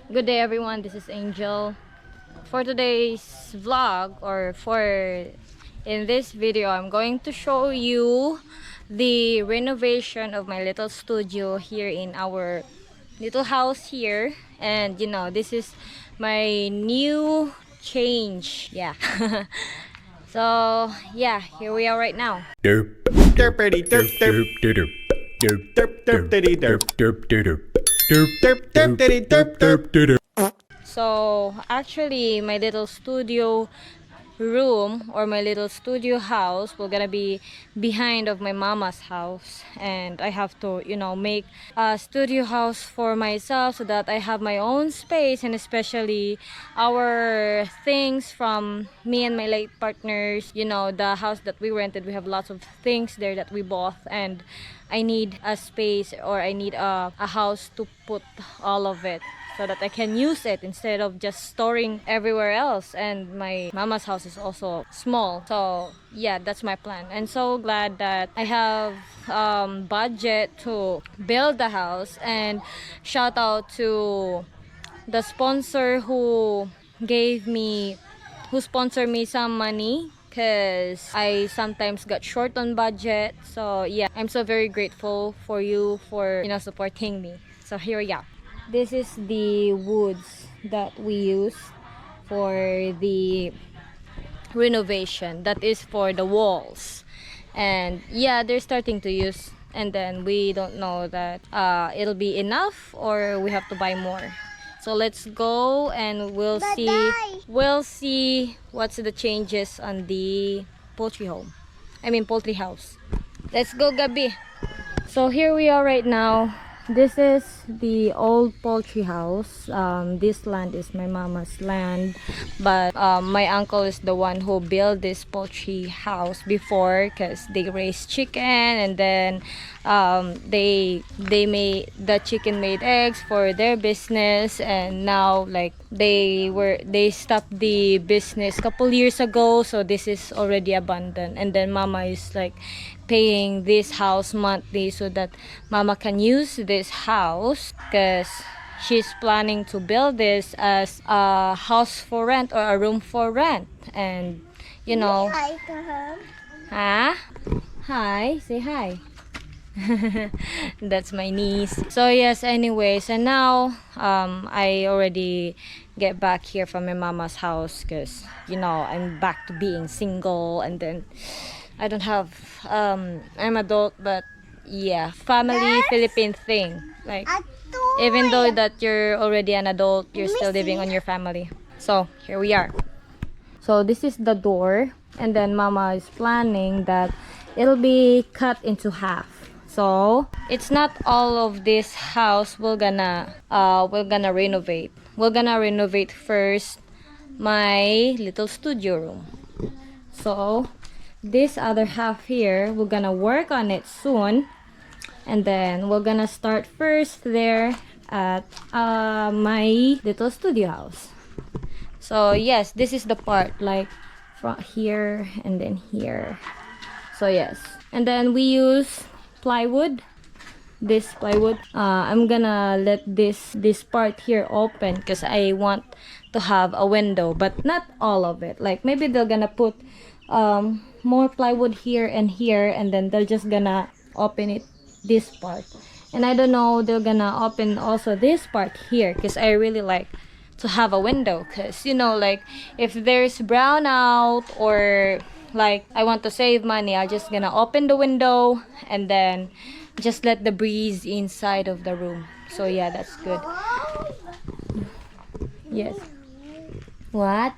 Good day everyone, this is Angel. For today's vlog, or for in this video, I'm going to show you the renovation of my little studio here in our little house here. And this is my new change. Yeah. So yeah, here we are right now. Derp derpity derp derp derp derp derp derpity derp derp derp derp derp derpity derp derp derp. So actually my little studio room, or my little studio house, will gonna be behind of my mama's house, and I have to make a studio house for myself so that I have my own space, and especially our things from me and my late partners. The house that we rented, we have lots of things there that we bought, and I need a space, or I need a house to put all of it so that I can use it instead of just storing everywhere else. And my mama's house is also small, so yeah, that's my plan. And so glad that I have budget to build the house. And shout out to the sponsor who sponsored me some money, because I sometimes got short on budget. So yeah, I'm so very grateful for you for supporting me. So here we are. This is the woods that we use for the renovation. That is for the walls. And yeah, they're starting to use, and then we don't know that it'll be enough or we have to buy more. So let's go and we'll see what's the changes on the poultry house. Let's go, Gabi. So here we are right now. This is the old poultry house. This land is my mama's land, but my uncle is the one who built this poultry house before, because they raised chicken, and then the chicken made eggs for their business, and now like they stopped the business couple years ago, so this is already abandoned. And then mama is like paying this house monthly so that mama can use this house, because she's planning to build this as a house for rent, or a room for rent. And Hi to her. huh? Hi, say hi. That's my niece. So yes, anyways, and now I already get back here from my mama's house, because I'm back to being single, and then I don't have I'm adult, but yeah, family Philippine thing, like even though that you're already an adult, you're still living on your family. So here we are. So this is the door, and then mama is planning that it'll be cut into half. So it's not all of this house we're gonna renovate. We're gonna renovate first my little studio room. So this other half here, we're gonna work on it soon, and then we're gonna start first there at my little studio house. So yes, this is the part, like from here and then here. So yes, and then we use plywood, this plywood. I'm gonna let this part here open, because I want to have a window, but not all of it. Like maybe they're gonna put more plywood here, and then they're just gonna open it this part. And I don't know, they're gonna open also this part here, because I really like to have a window, because like if there's brownout, or like I want to save money, I'm just gonna open the window and then just let the breeze inside of the room. So yeah, that's good. Yes. What?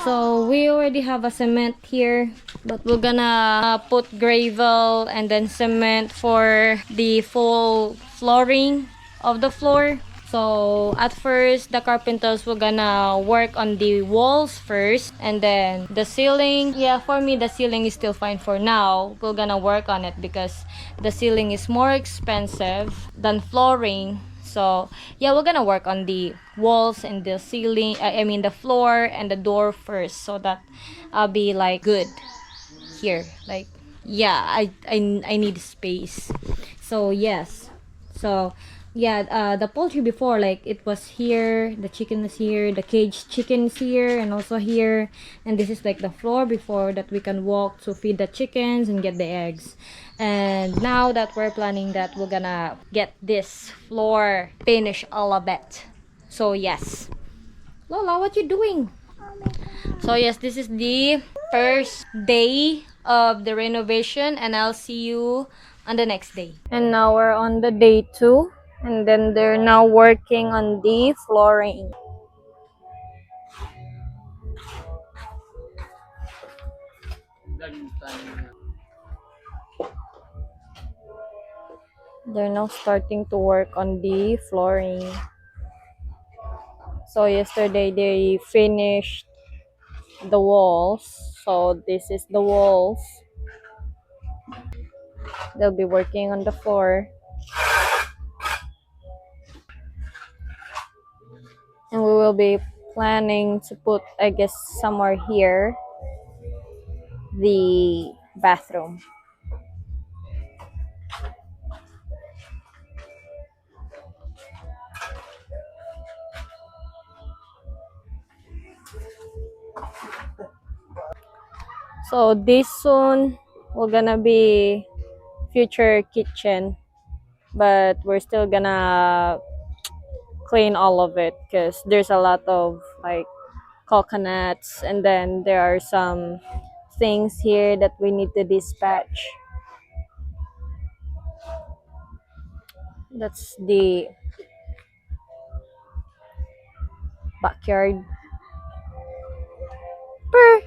So we already have a cement here, but we're gonna put gravel and then cement for the full flooring of the floor. So at first, the carpenters were gonna work on the walls first, and then the ceiling. Yeah, for me the ceiling is still fine for now. We're gonna work on it because the ceiling is more expensive than flooring. So yeah, we're gonna work on the walls and the ceiling, the floor and the door first, so that I'll be like good here. Like yeah, I need space. So yes, so the poultry before, like it was here, the chicken is here, the caged chicken is here, and also here. And this is like the floor before that we can walk to feed the chickens and get the eggs. And now that we're planning that we're gonna get this floor finished all of it. So yes. Lola, what you doing? So yes, this is the first day of the renovation, and I'll see you on the next day. And now we're on the day 2, and then they're now working on the flooring. They're now starting to work on the flooring. So yesterday they finished the walls. So this is the walls. They'll be working on the floor. And we will be planning to put, I guess, somewhere here, the bathroom. So this soon will gonna be future kitchen, but we're still gonna clean all of it because there's a lot of like coconuts, and then there are some things here that we need to dispatch. That's the backyard. Brr.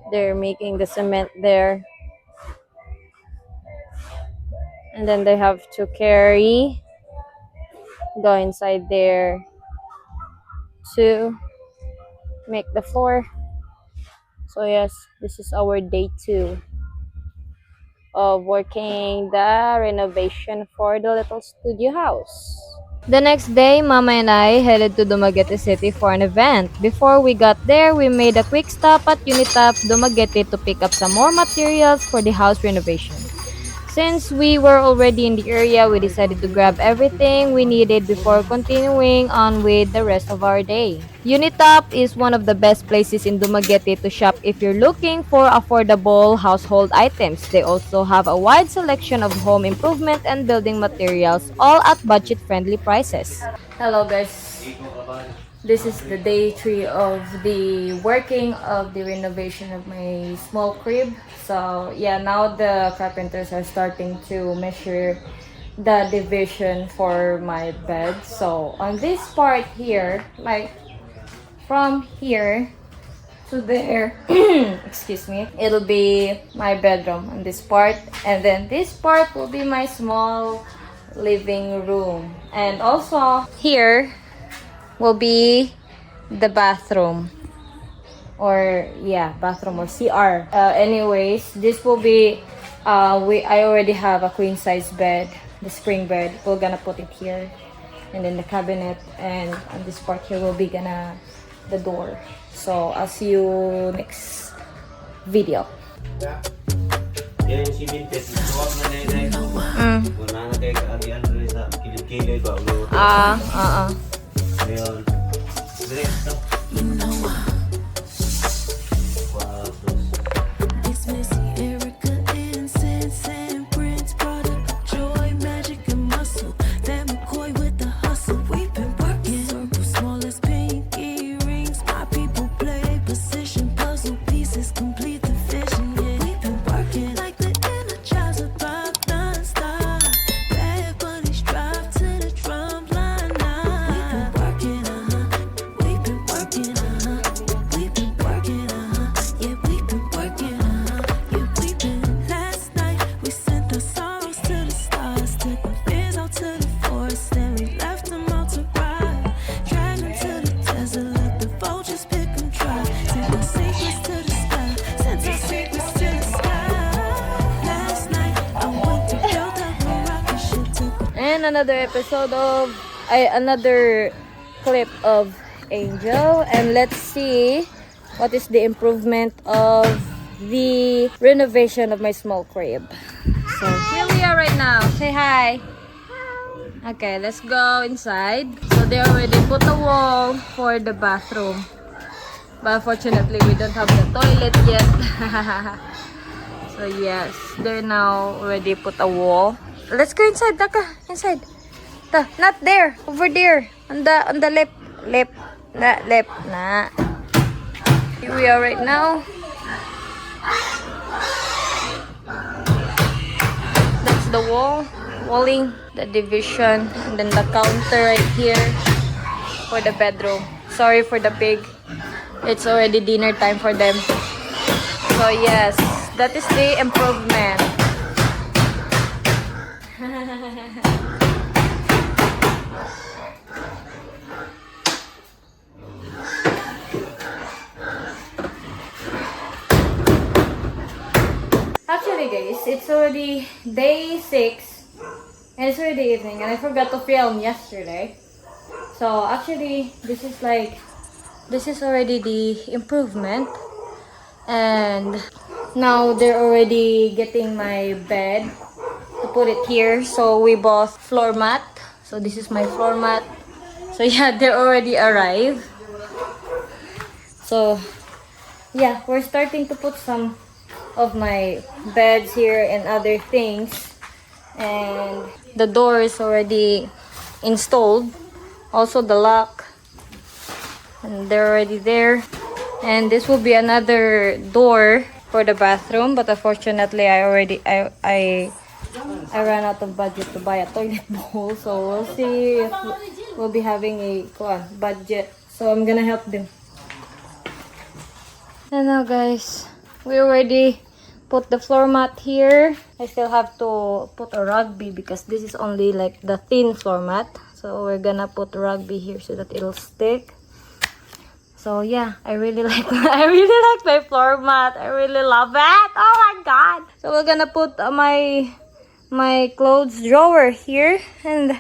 They're making the cement there, and then they have to go inside there to make the floor. So yes, this is our day 2 of working the renovation for the little studio house. The next day, Mama and I headed to Dumaguete City for an event. Before we got there, we made a quick stop at Unitap, Dumaguete to pick up some more materials for the house renovation. Since we were already in the area, we decided to grab everything we needed before continuing on with the rest of our day. Unitop is one of the best places in Dumaguete to shop if you're looking for affordable household items. They also have a wide selection of home improvement and building materials, all at budget-friendly prices. Hello guys. This is the day 3 of the working of the renovation of my small crib. So yeah, now the carpenters are starting to measure the division for my bed. So on this part here, like from here to there, excuse me, it'll be my bedroom on this part, and then this part will be my small living room, and also here will be the bathroom, or yeah, bathroom or CR. Anyways, this will be I already have a queen size bed, the spring bed. We're gonna put it here, and then the cabinet, and on this part here will be the door. So I'll see you next video. And another episode of another clip of Angel, and let's see what is the improvement of the renovation of my small crib. So here we are right now. Say hi. Okay, let's go inside. So they already put a wall for the bathroom. But unfortunately, we don't have the toilet yet. So yes, they now already put a wall. Let's go inside, Taka. Inside. Not there. Over there. On the left. Left. Nah. Here we are right now. That's the walling, the division, and then the counter right here for the bedroom. Sorry for the pig. It's already dinner time for them. So yes, that is the improvement. Actually guys, it's already day 6 and it's already evening and I forgot to film yesterday. So actually this is already the improvement, and now they're already getting my bed to put it here. So we bought floor mat. So this is my floor mat. So yeah, they already arrived. So yeah, we're starting to put some of my beds here and other things, and the door is already installed, also the lock, and they're already there. And this will be another door for the bathroom, but unfortunately I ran out of budget to buy a toilet bowl. So we'll see if we'll be having a budget, so I'm gonna help them. And now guys, we already put the floor mat here. I still have to put a rugby because this is only like the thin floor mat. So we're gonna put rugby here so that it'll stick. So yeah, I really like my floor mat. I really love it. Oh my god. So we're gonna put my clothes drawer here and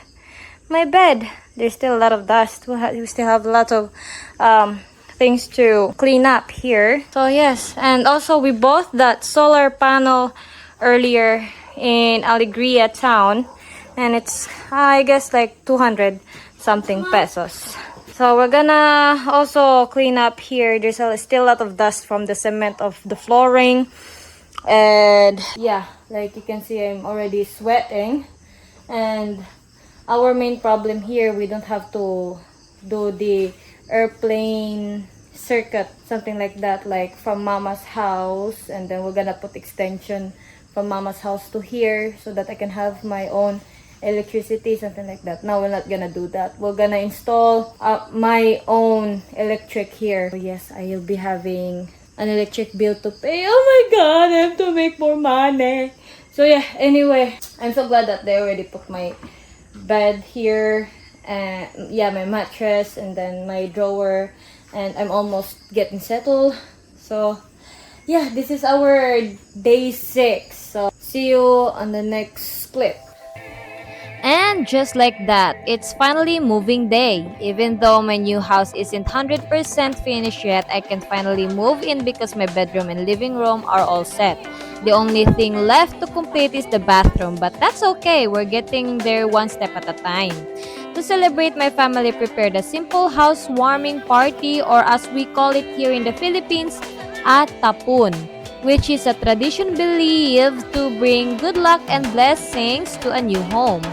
my bed. There's still a lot of dust. We still have a lot of things to clean up here. So yes, and also we bought that solar panel earlier in Alegria town, and it's I guess like 200 something pesos. So we're gonna also clean up here. There's still a lot of dust from the cement of the flooring, and yeah, like you can see, I'm already sweating. And our main problem here, we don't have to do the airplane circuit, something like that, like from mama's house, and then we're gonna put extension from mama's house to here so that I can have my own electricity, something like that. Now we're not gonna do that. We're gonna install my own electric here. So yes, I'll be having an electric bill to pay. Oh my god, I have to make more money. So yeah, anyway, I'm so glad that they already put my bed here, and yeah, my mattress, and then my drawer, and I'm almost getting settled. So yeah, this is our day 6. So see you on the next clip. And just like that, it's finally moving day. Even though my new house isn't 100% finished yet, I can finally move in because my bedroom and living room are all set. The only thing left to complete is the bathroom, but that's okay, we're getting there one step at a time. To celebrate, my family prepared a simple housewarming party, or as we call it here in the Philippines, a tapun, which is a tradition believed to bring good luck and blessings to a new home.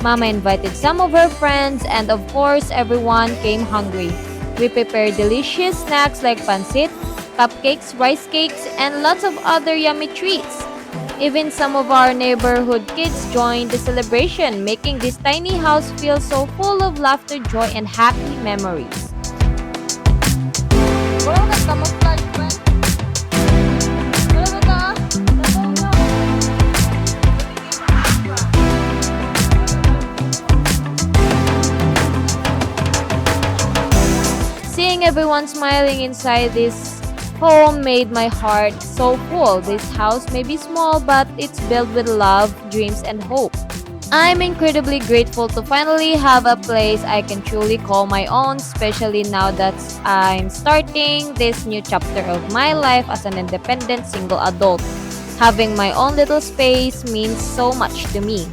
Mama invited some of her friends, and of course, everyone came hungry. We prepared delicious snacks like pancit, cupcakes, rice cakes, and lots of other yummy treats. Even some of our neighborhood kids joined the celebration, making this tiny house feel so full of laughter, joy, and happy memories. everyone smiling inside this home made my heart so full. This house may be small, but it's built with love, dreams, and hope. I'm incredibly grateful to finally have a place I can truly call my own, especially now that I'm starting this new chapter of my life as an independent single adult. Having my own little space means so much to me.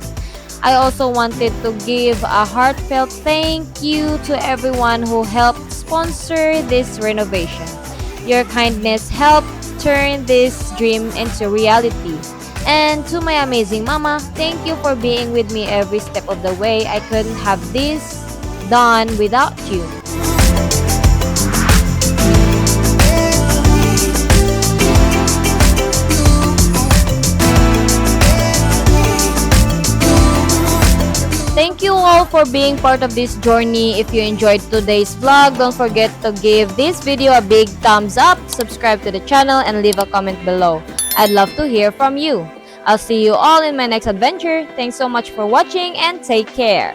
I also wanted to give a heartfelt thank you to everyone who helped sponsor this renovation. Your kindness helped turn this dream into reality. And to my amazing mama, thank you for being with me every step of the way. I couldn't have this done without you. Thank you all for being part of this journey. If you enjoyed today's vlog, don't forget to give this video a big thumbs up, subscribe to the channel, and leave a comment below. I'd love to hear from you. I'll see you all in my next adventure. Thanks so much for watching and take care.